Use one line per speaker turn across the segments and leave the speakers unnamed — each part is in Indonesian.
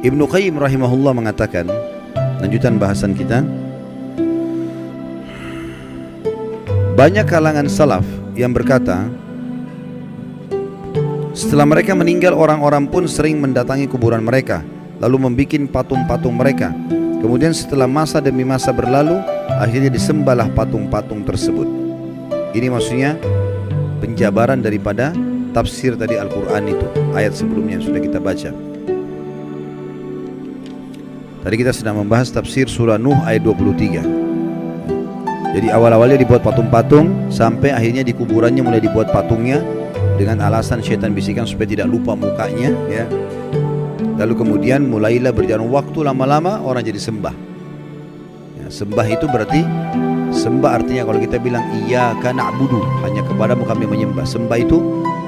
Ibnu Qayyim rahimahullah mengatakan, lanjutan bahasan kita, banyak kalangan salaf yang berkata, setelah mereka meninggal orang-orang pun sering mendatangi kuburan mereka, lalu membuat patung-patung mereka. Kemudian setelah masa demi masa berlalu, akhirnya disembahlah patung-patung tersebut. Ini maksudnya penjabaran daripada tafsir tadi Al-Quran itu, ayat sebelumnya yang sudah kita baca. Tadi kita sedang membahas tafsir surah Nuh ayat 23. Jadi awal-awalnya dibuat patung-patung, sampai akhirnya di kuburannya mulai dibuat patungnya dengan alasan syaitan bisikan supaya tidak lupa mukanya, ya. Lalu kemudian mulailah berjalan waktu, lama-lama orang jadi sembah. Ya, sembah itu berarti, sembah artinya kalau kita bilang iyyaka na'budu, hanya kepadamu kami menyembah. Sembah itu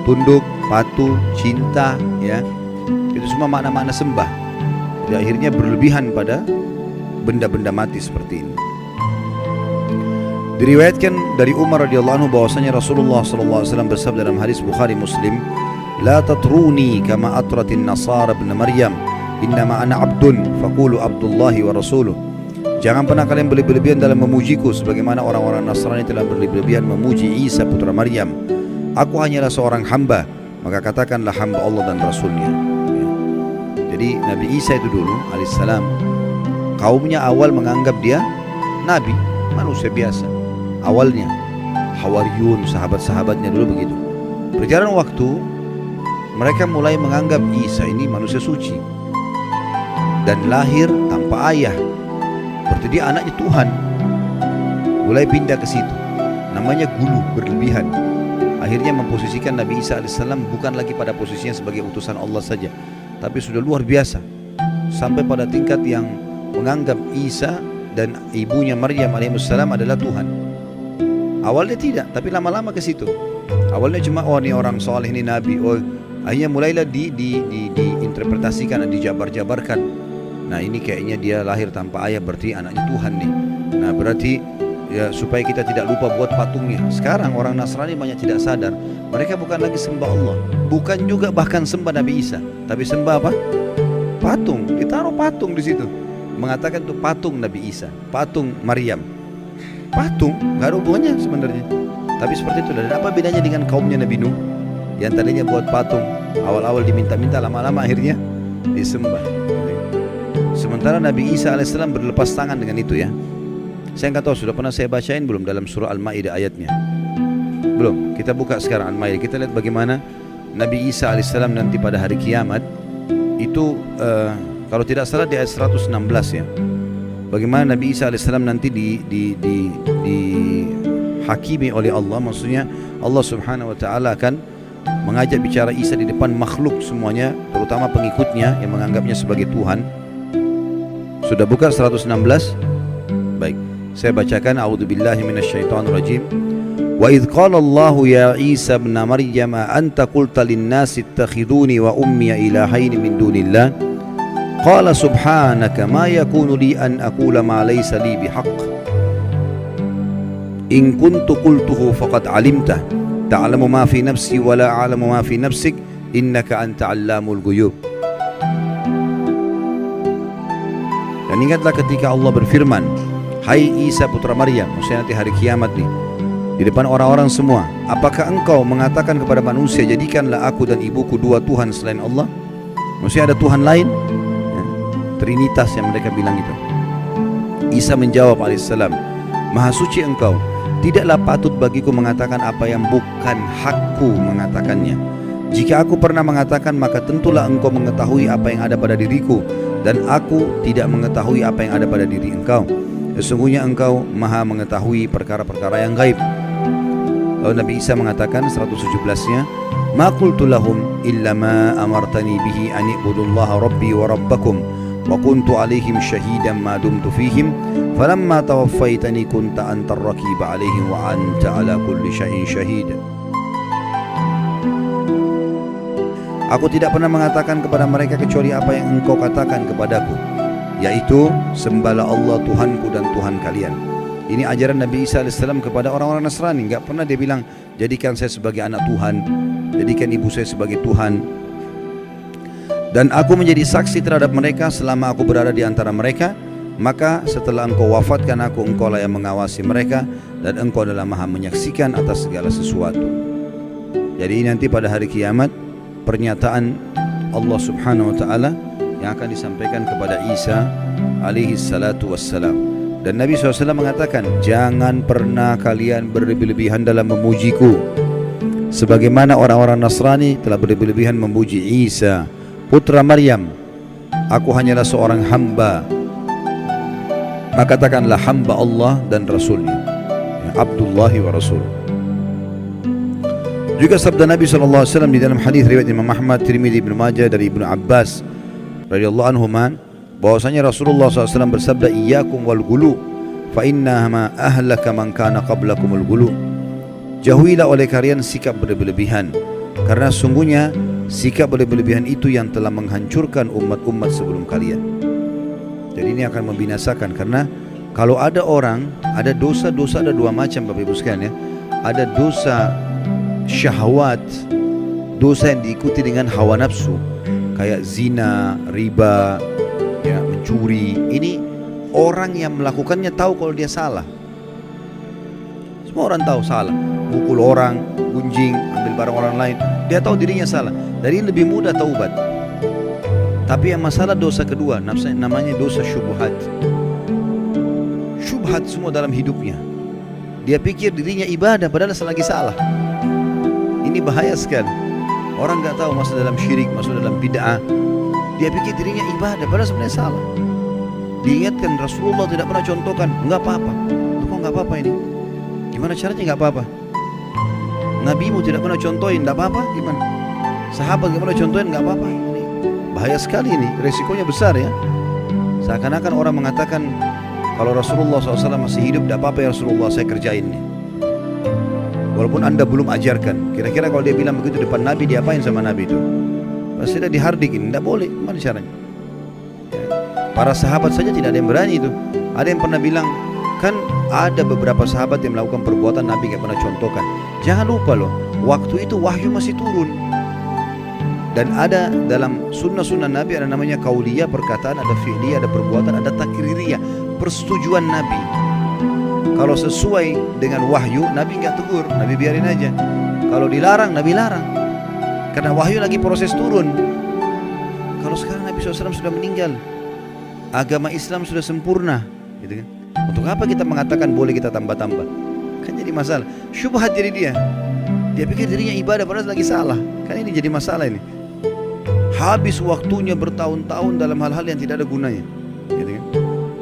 tunduk, patuh, cinta, ya. Itu semua makna-makna sembah. Jadi akhirnya berlebihan pada benda-benda mati seperti ini. Diriwayatkan dari Umar radhiyallahu anhu bahwasanya Rasulullah sallallahu alaihi wasallam bersabda dalam hadis Bukhari Muslim, "La tatruni kama atratin nasara ibn Maryam, innama ana abdun faqulu abdullahi wa rasuluh." Jangan pernah kalian berlebihan dalam memujiku sebagaimana orang-orang Nasrani telah berlebihan memuji Isa putra Maryam. Aku hanyalah seorang hamba, maka katakanlah hamba Allah dan Rasulnya. Jadi Nabi Isa itu dulu alaihissalam, kaumnya awal menganggap dia nabi, manusia biasa. Awalnya Hawariyun, sahabat-sahabatnya dulu begitu. Berjalan waktu, mereka mulai menganggap Isa ini manusia suci dan lahir tanpa ayah, berarti dia anaknya Tuhan. Mulai pindah ke situ, namanya gulu, berlebihan. Akhirnya memposisikan Nabi Isa alaihissalam bukan lagi pada posisinya sebagai utusan Allah saja, tapi sudah luar biasa, sampai pada tingkat yang menganggap Isa dan ibunya Maryam alaihissalam adalah Tuhan. Awalnya tidak, tapi lama-lama ke situ. Awalnya cuma oh ini orang soleh, ini nabi. Oh, akhirnya mulailah diinterpretasikan dan dijabar-jabarkan. Nah ini kayaknya dia lahir tanpa ayah, berarti anaknya Tuhan nih. Nah berarti ya supaya kita tidak lupa buat patungnya. Sekarang orang Nasrani banyak tidak sadar, mereka bukan lagi sembah Allah, bukan juga bahkan sembah Nabi Isa, tapi sembah apa? Patung. Ditaruh patung di situ. Mengatakan itu patung Nabi Isa, patung Maryam. Patung, nggak ada hubungannya sebenarnya. Tapi seperti itu. Dan apa bedanya dengan kaumnya Nabi Nuh yang tadinya buat patung, awal-awal diminta-minta, lama-lama akhirnya disembah. Sementara Nabi Isa alaihissalam berlepas tangan dengan itu, ya. Saya nggak tahu sudah pernah saya bacain belum dalam surah Al-Maidah ayatnya. Belum. Kita buka sekarang Al-Maidah. Kita lihat bagaimana Nabi Isa alaihissalam nanti pada hari kiamat itu kalau tidak salah di ayat 116, ya. Bagaimana Nabi Isa alaihissalam nanti dihakimi oleh Allah. Maksudnya Allah subhanahu wa ta'ala akan mengajak bicara Isa di depan makhluk semuanya, terutama pengikutnya yang menganggapnya sebagai Tuhan. Sudah buka 116? Baik, saya bacakan. A'udzubillahi minasyaitonirrajim. Wa idh qala Allahu ya Isa ibn Maryam anta qulta lin-nasi ittakhiduni wa ummi ilahaini min dunillah qala subhanaka ma yakunu li an aqula ma laysa li bihaq in kuntu qultuhu faqad alimtah ta'lamu ma fi nafsi wa la a'lamu ma fi nafsik innaka anta 'allamul ghuyub. Dan ingatlah ketika Allah berfirman, hai Isa putra Maryam, maksudnya nanti hari kiamat nih, di depan orang-orang semua, apakah engkau mengatakan kepada manusia, jadikanlah aku dan ibuku dua Tuhan selain Allah? Maksudnya ada Tuhan lain, ya, Trinitas yang mereka bilang itu. Isa menjawab alaihissalam, maha suci engkau, tidaklah patut bagiku mengatakan apa yang bukan hakku mengatakannya. Jika aku pernah mengatakan, maka tentulah engkau mengetahui apa yang ada pada diriku, dan aku tidak mengetahui apa yang ada pada diri engkau. Sesungguhnya engkau maha mengetahui perkara-perkara yang gaib. Lalu Nabi Isa mengatakan 117-nya, ma qultu lahum illa ma amartani bihi an ibudullaha rabbi wa rabbakum wa kuntu alaihim syahidan ma dumtu fihim falamma tawaffaitani kunta antar raqiba alaihim wa anta ala kulli syai'in syahid. Aku tidak pernah mengatakan kepada mereka kecuali apa yang engkau katakan kepadaku, yaitu sembahlah Allah Tuhanku dan Tuhan kalian. Ini ajaran Nabi Isa AS kepada orang-orang Nasrani. Enggak pernah dia bilang jadikan saya sebagai anak Tuhan, jadikan ibu saya sebagai Tuhan. Dan aku menjadi saksi terhadap mereka selama aku berada di antara mereka. Maka setelah engkau wafatkan aku, engkau lah yang mengawasi mereka, dan engkau adalah maha menyaksikan atas segala sesuatu. Jadi nanti pada hari kiamat, pernyataan Allah subhanahu wa ta'ala yang akan disampaikan kepada Isa alaihi salatu wassalam. Dan Nabi SAW mengatakan, jangan pernah kalian berlebih-lebihan dalam memujiku, sebagaimana orang-orang Nasrani telah berlebih-lebihan memuji Isa putra Maryam. Aku hanyalah seorang hamba, maka katakanlah hamba Allah dan Rasulnya, ya, Abdullahi wa Rasul. Juga sabda Nabi SAW di dalam hadis riwayat Imam Ahmad, Tirmidzi, Ibnu Majah dari Ibnu Abbas radhiyallahu anhuman, bahwasanya Rasulullah SAW bersabda, iyyakum wal ghulu fa innama ahlaka man kana qablakumul ghulu. Jauhilah oleh kalian sikap berlebihan, karena sungguhnya sikap berlebihan itu yang telah menghancurkan umat-umat sebelum kalian. Jadi ini akan membinasakan, karena kalau ada orang, ada dosa-dosa, ada dua macam Bapak Ibu sekalian ya. Ada dosa syahwat, dosa yang diikuti dengan hawa nafsu, kayak zina, riba, ya, mencuri. Ini orang yang melakukannya tahu kalau dia salah. Semua orang tahu salah, pukul orang, gunjing, ambil barang orang lain, dia tahu dirinya salah. Jadi lebih mudah taubat. Tapi yang masalah dosa kedua, namanya dosa syubhat. Syubhat semua dalam hidupnya. Dia pikir dirinya ibadah padahal selagi salah. Ini bahaya sekali. Orang nggak tahu masuk dalam syirik, masuk dalam bid'ah. Dia pikir dirinya ibadah padahal sebenarnya salah. Diingatkan Rasulullah tidak pernah contohkan, nggak apa-apa. Itu kok nggak apa-apa ini? Gimana caranya nggak apa-apa? Nabimu tidak pernah contohin, nggak apa-apa? Gimana? Sahabat nggak pernah contohin, nggak apa-apa? Ini bahaya sekali, ini resikonya besar ya. Seakan-akan orang mengatakan, kalau Rasulullah SAW masih hidup, tidak apa-apa ya Rasulullah, saya kerjain nih. Walaupun anda belum ajarkan. Kira-kira kalau dia bilang begitu depan Nabi, diapain sama Nabi itu? Pasti dia dihardikin, tidak boleh. Gimana caranya? Ya. Para sahabat saja tidak ada yang berani itu. Ada yang pernah bilang, kan ada beberapa sahabat yang melakukan perbuatan Nabi tidak pernah contohkan. Jangan lupa loh, waktu itu wahyu masih turun. Dan ada dalam sunnah-sunnah Nabi ada namanya kauliyah, perkataan, ada fi'liyah, ada perbuatan, ada takririyah, persetujuan Nabi. Kalau sesuai dengan wahyu, Nabi nggak tegur, Nabi biarin aja. Kalau dilarang, Nabi larang. Karena wahyu lagi proses turun. Kalau sekarang Nabi SAW sudah meninggal, agama Islam sudah sempurna, gitu kan? Untuk apa kita mengatakan boleh kita tambah-tambah? Kan jadi masalah. Syubhat jadi dia. Dia pikir dirinya ibadah padahal lagi salah. Kan ini jadi masalah ini. Habis waktunya bertahun-tahun dalam hal-hal yang tidak ada gunanya, gitu kan?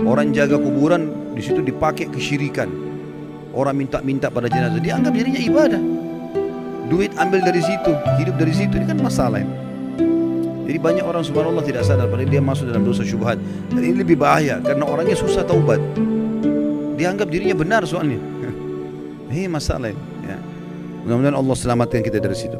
Orang jaga kuburan, di situ dipakai kesyirikan. Orang minta-minta pada jenazah, dianggap dirinya ibadah. Duit ambil dari situ, hidup dari situ, ini kan masalah ini. Jadi banyak orang subhanallah tidak sadar padahal dia masuk dalam dosa syubhat. Dan ini lebih bahaya karena orangnya susah taubat. Dianggap dirinya benar soalnya. Ini masalah ini, ya. Mudah-mudahan Allah selamatkan kita dari situ.